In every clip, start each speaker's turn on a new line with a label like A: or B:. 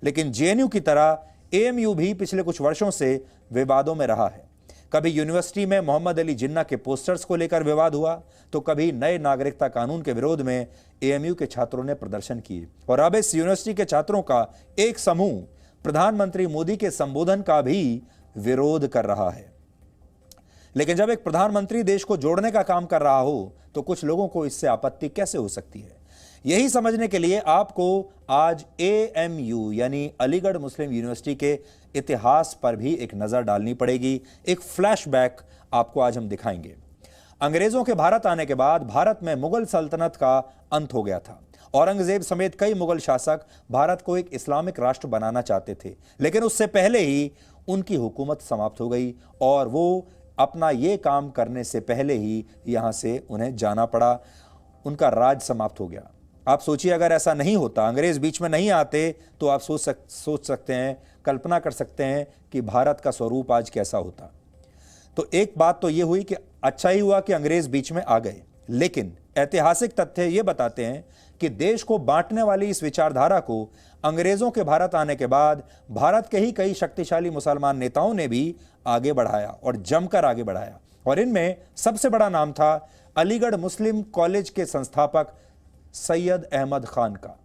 A: लेकिन जेएनयू की तरह एएमयू भी पिछले कुछ वर्षों से विवादों में रहा है। कभी यूनिवर्सिटी में मोहम्मद अली जिन्ना के पोस्टर्स को लेकर विवाद हुआ, तो कभी नए नागरिकता कानून के विरोध में एएमयू के छात्रों ने प्रदर्शन किए, और अब इस यूनिवर्सिटी के छात्रों का एक समूह प्रधानमंत्री मोदी के संबोधन का भी विरोध कर रहा है। लेकिन जब एक प्रधानमंत्री देश को जोड़ने का काम कर रहा हो, तो कुछ लोगों को इससे आपत्ति कैसे हो सकती है? यही समझने के लिए आपको आज एएमयू यानी अलीगढ़ मुस्लिम यूनिवर्सिटी के इतिहास पर भी एक नजर डालनी पड़ेगी। एक फ्लैशबैक आपको आज हम दिखाएंगे। अंग्रेजों के भारत आने के बाद भारत में मुगल सल्तनत का अंत हो गया था। औरंगजेब समेत कई मुगल शासक भारत को एक इस्लामिक राष्ट्र बनाना चाहते थे, लेकिन उससे पहले ही उनकी हुकूमत समाप्त हो गई और वो अपना ये काम करने से पहले ही यहां से उन्हें जाना पड़ा। उनका राज समाप्त हो गया। आप सोचिए, अगर ऐसा नहीं होता, अंग्रेज बीच में नहीं आते, तो आप सोच सकते हैं, कल्पना कर सकते हैं कि भारत का स्वरूप आज कैसा होता। तो एक बात तो ये हुई कि अच्छा ही हुआ कि अंग्रेज बीच में आ गए, लेकिन ऐतिहासिक तथ्य ये बताते हैं कि देश को बांटने वाली इस विचारधारा को अंग्रेजों के भारत आने के बाद भारत के ही कई शक्तिशाली मुसलमान नेताओं ने भी आगे बढ़ाया और जमकर आगे बढ़ाया। और इनमें सबसे बड़ा नाम था अलीगढ़ मुस्लिम कॉलेज के संस्थापक सैयद अहमद खान का।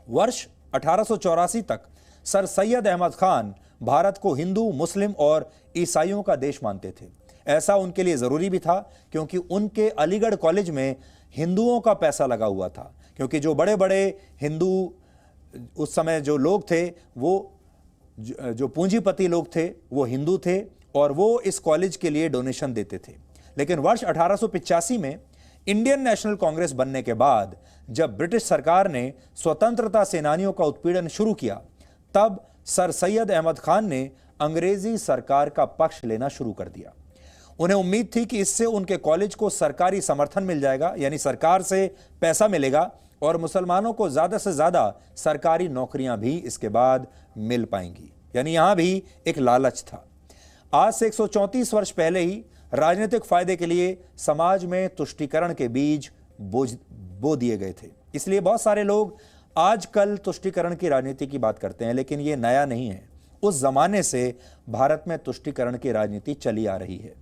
A: वर्ष 1884 तक सर सैयद अहमद खान भारत को हिंदू, मुस्लिम और ईसाइयों का देश मानते थे। ऐसा उनके लिए जरूरी भी था, क्योंकि उनके अलीगढ़ कॉलेज में हिंदुओं का पैसा लगा हुआ था। क्योंकि जो बड़े बड़े हिंदू उस समय जो लोग थे, वो जो पूंजीपति लोग थे, वो हिंदू थे और वो इस कॉलेज के लिए डोनेशन देते थे। लेकिन वर्ष 1885 में इंडियन नेशनल कांग्रेस बनने के बाद जब ब्रिटिश सरकार ने स्वतंत्रता सेनानियों का उत्पीड़न शुरू किया, तब सर सैयद अहमद खान ने अंग्रेजी सरकार का पक्ष लेना शुरू कर दिया। उन्हें उम्मीद थी कि इससे उनके कॉलेज को सरकारी समर्थन मिल जाएगा, यानी सरकार से पैसा मिलेगा और मुसलमानों को ज्यादा से ज्यादा सरकारी नौकरियां भी इसके बाद मिल पाएंगी। यानी यहां भी एक लालच था। आज से 134 वर्ष पहले ही राजनीतिक फायदे के लिए समाज में तुष्टीकरण के बीज बो दिए गए थे। इसलिए बहुत सारे लोग आजकल तुष्टीकरण की राजनीति की बात करते हैं, लेकिन यह नया नहीं है। उस जमाने से भारत में तुष्टीकरण की राजनीति चली आ रही है।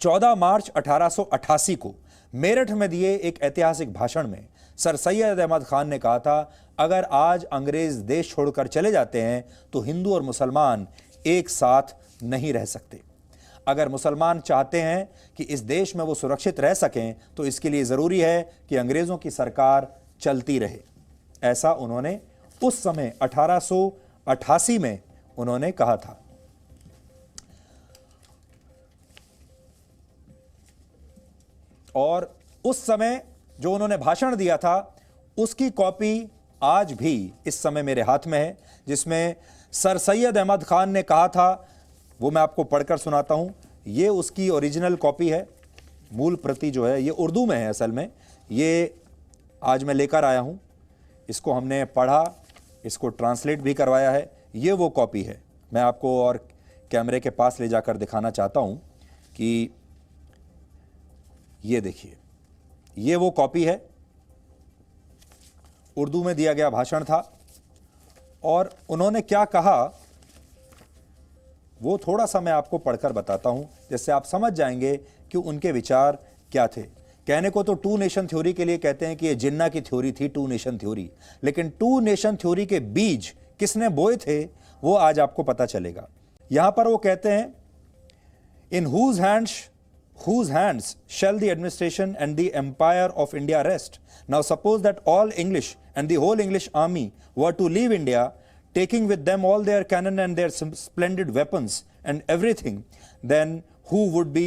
A: 14 मार्च 1888 को मेरठ में दिए एक ऐतिहासिक भाषण में सर सैयद अहमद खान ने कहा था, अगर आज अंग्रेज देश छोड़कर चले जाते हैं तो हिंदू और मुसलमान एक साथ नहीं रह सकते। अगर मुसलमान चाहते हैं कि इस देश में वो सुरक्षित रह सकें, तो इसके लिए जरूरी है कि अंग्रेजों की सरकार चलती रहे। ऐसा उन्होंने उस समय 1888 में उन्होंने कहा था। और उस समय जो उन्होंने भाषण दिया था, उसकी कॉपी आज भी इस समय मेरे हाथ में है, जिसमें सर सैयद अहमद खान ने कहा था, वो मैं आपको पढ़कर सुनाता हूं। ये उसकी ओरिजिनल कॉपी है। मूल प्रति जो है ये उर्दू में है। असल में ये आज मैं लेकर आया हूं। इसको हमने पढ़ा, इसको ट्रांसलेट भी करवाया है। ये वो कॉपी है। मैं आपको और कैमरे के पास ले जाकर दिखाना चाहता हूं कि ये देखिए, ये वो कॉपी है। उर्दू में दिया गया भाषण था और उन्होंने क्या कहा वो थोड़ा सा मैं आपको पढ़कर बताता हूं, जिससे आप समझ जाएंगे कि उनके विचार क्या थे। कहने को तो टू नेशन थ्योरी के लिए कहते हैं कि ये जिन्ना की थ्योरी थी, टू नेशन थ्योरी, लेकिन टू नेशन थ्योरी के बीज किसने बोए थे वो आज आपको पता चलेगा। यहां पर वो कहते हैं, इन whose hands shall the administration and the empire of India rest? Now suppose that all English and the whole English army were to leave India, taking with them all their cannon and their splendid weapons and everything, then who would be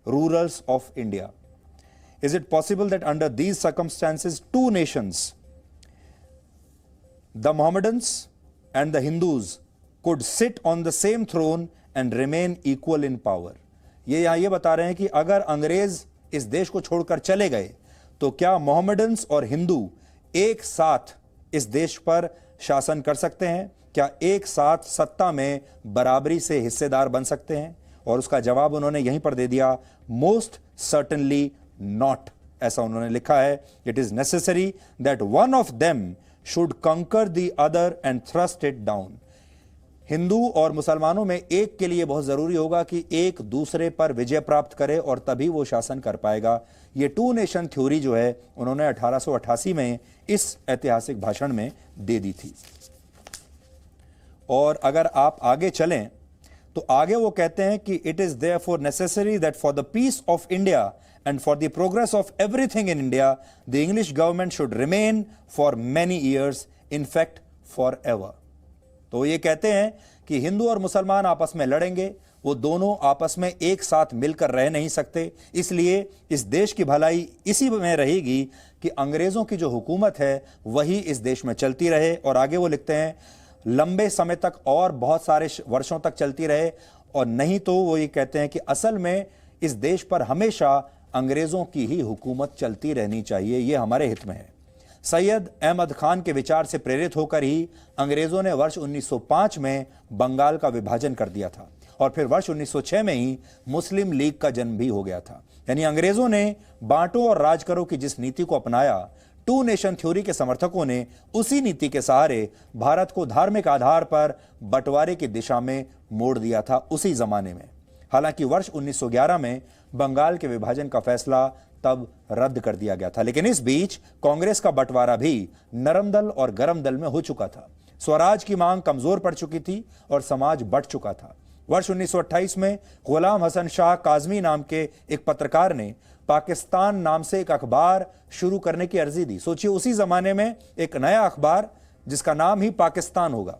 A: rulers of India? Is it possible that under these circumstances two nations, the Mohammedans and the Hindus, could sit on the same throne and remain equal in power? ये यहां ये बता रहे हैं कि अगर अंग्रेज इस देश को छोड़कर चले गए तो क्या मोहम्मडन्स और हिंदू एक साथ इस देश पर शासन कर सकते हैं? क्या एक साथ सत्ता में बराबरी से हिस्सेदार बन सकते हैं? और उसका जवाब उन्होंने यहीं पर दे दिया, मोस्ट सर्टनली नॉट। ऐसा उन्होंने लिखा है, it is necessary that one of them should conquer the other and thrust it down. Hindu और मुसलमानों में एक के लिए बहुत जरूरी होगा कि एक दूसरे पर विजय प्राप्त करे और तभी वो शासन कर पाएगा। ये टू नेशन थ्योरी जो है उन्होंने 1888 में इस ऐतिहासिक भाषण में दे दी थी। और अगर आप आगे चलें तो आगे वो कहते हैं कि it is therefore necessary that for the peace of India and for the progress of everything in India, the English government should remain for many years, in fact forever. तो ये कहते हैं कि हिंदू और मुसलमान आपस में लड़ेंगे, वो दोनों आपस में एक साथ मिलकर रह नहीं सकते, इसलिए इस देश की भलाई इसी में रहेगी कि अंग्रेजों की जो हुकूमत है वही इस देश में चलती रहे। और आगे वो लिखते हैं लंबे समय तक और बहुत सारे वर्षों तक चलती रहे, और नहीं तो वो ये कहते हैं कि असल में इस देश पर हमेशा अंग्रेजों की ही हुकूमत चलती रहनी चाहिए, ये हमारे हित में है। सैयद अहमद खान के विचार से प्रेरित होकर ही अंग्रेजों ने वर्ष 1905 में बंगाल का विभाजन कर दिया था और फिर वर्ष 1906 में ही मुस्लिम लीग का जन्म भी हो गया था। यानी अंग्रेजों ने बांटो और राज करो की जिस नीति को अपनाया, टू नेशन थ्योरी के समर्थकों ने उसी नीति के सहारे भारत को धार्मिक आधार पर बंटवारे की दिशा में मोड़ दिया था उसी जमाने में। हालांकि वर्ष 1911 में बंगाल के विभाजन का फैसला तब रद्द कर दिया गया था, लेकिन इस बीच कांग्रेस का बंटवारा भी नरम दल और गरम दल में हो चुका था। स्वराज की मांग कमजोर पड़ चुकी थी और समाज बंट चुका था। वर्ष 1928 में गुलाम हसन शाह काजमी नाम के एक पत्रकार ने पाकिस्तान नाम से एक अखबार शुरू करने की अर्जी दी। सोचिए, उसी जमाने में एक नया अखबार जिसका नाम ही पाकिस्तान होगा।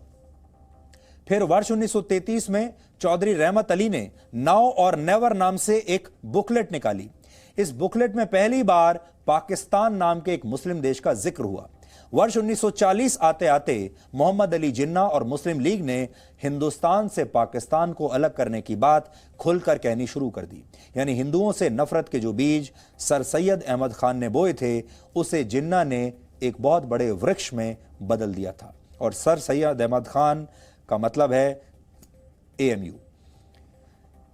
A: फिर वर्ष 1933 में चौधरी रहमत अली ने नाउ और नेवर नाम से एक बुकलेट निकाली। इस बुकलेट में पहली बार पाकिस्तान नाम के एक मुस्लिम देश का जिक्र हुआ। वर्ष 1940 आते आते मोहम्मद अली जिन्ना और मुस्लिम लीग ने हिंदुस्तान से पाकिस्तान को अलग करने की बात खुलकर कहनी शुरू कर दी। यानी हिंदुओं से नफरत के जो बीज सर सैयद अहमद खान ने बोए थे, उसे जिन्ना ने एक बहुत बड़े वृक्ष में बदल दिया था। और सर सैयद अहमद खान का मतलब है एएमयू।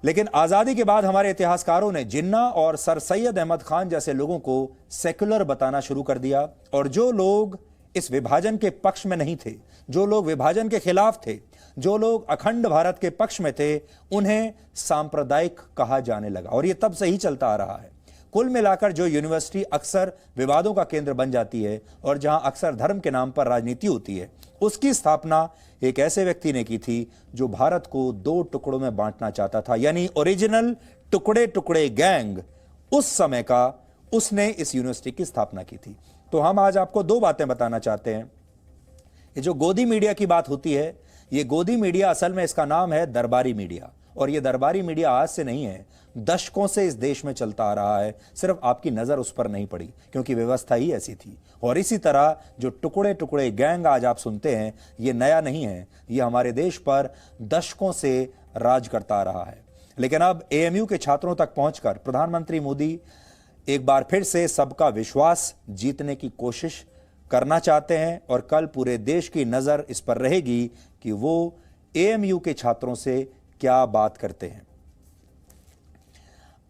A: लेकिन आजादी के बाद हमारे इतिहासकारों ने जिन्ना और सर सैयद अहमद खान जैसे लोगों को सेक्युलर बताना शुरू कर दिया, और जो लोग इस विभाजन के पक्ष में नहीं थे, जो लोग विभाजन के खिलाफ थे, जो लोग अखंड भारत के पक्ष में थे, उन्हें सांप्रदायिक कहा जाने लगा। और यह तब से ही चलता आ रहा है। कुल मिलाकर जो यूनिवर्सिटी अक्सर विवादों का केंद्र बन जाती है और जहां अक्सर धर्म के नाम पर राजनीति होती है, उसकी स्थापना एक ऐसे व्यक्ति ने की थी जो भारत को दो टुकड़ों में बांटना चाहता था। यानी ओरिजिनल टुकड़े टुकड़े गैंग उस समय का, उसने इस यूनिवर्सिटी की स्थापना की थी। तो हम आज आपको दो बातें बताना चाहते हैं। ये जो गोदी मीडिया की बात होती है, ये गोदी मीडिया असल में इसका नाम है दरबारी मीडिया। और ये दरबारी मीडिया आज से नहीं है, दशकों से इस देश में चलता आ रहा है। सिर्फ आपकी नजर उस पर नहीं पड़ी क्योंकि व्यवस्था ही ऐसी थी। और इसी तरह जो टुकड़े टुकड़े गैंग आज आप सुनते हैं, ये नया नहीं है, ये हमारे देश पर दशकों से राज करता आ रहा है। लेकिन अब एएमयू के छात्रों तक पहुंचकर प्रधानमंत्री मोदी एक बार फिर से सबका विश्वास जीतने की कोशिश करना चाहते हैं, और कल पूरे देश की नजर इस पर रहेगी कि वो एएमयू के छात्रों से क्या बात करते हैं।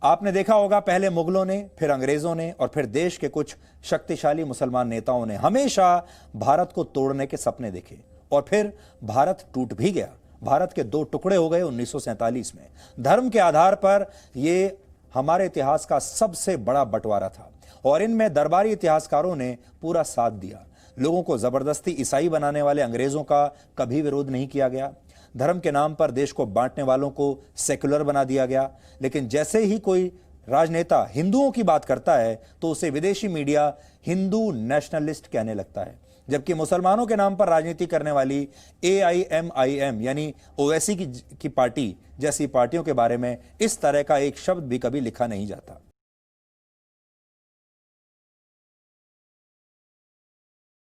A: आपने देखा होगा, पहले मुगलों ने, फिर अंग्रेजों ने और फिर देश के कुछ शक्तिशाली मुसलमान नेताओं ने हमेशा भारत को तोड़ने के सपने देखे, और फिर भारत टूट भी गया। भारत के दो टुकड़े हो गए 1947 में। धर्म के आधार पर यह हमारे इतिहास का सबसे बड़ा बंटवारा था, और इनमें दरबारी इतिहासकारों ने पूरा साथ दिया। लोगों को जबरदस्ती ईसाई बनाने वाले अंग्रेजों का कभी विरोध नहीं किया गया। धर्म के नाम पर देश को बांटने वालों को सेकुलर बना दिया गया। लेकिन जैसे ही कोई राजनेता हिंदुओं की बात करता है तो उसे विदेशी मीडिया हिंदू नेशनलिस्ट कहने लगता है, जबकि मुसलमानों के नाम पर राजनीति करने वाली AIMIM यानी ओवैसी की पार्टी जैसी पार्टियों के बारे में इस तरह का एक शब्द भी कभी लिखा नहीं जाता।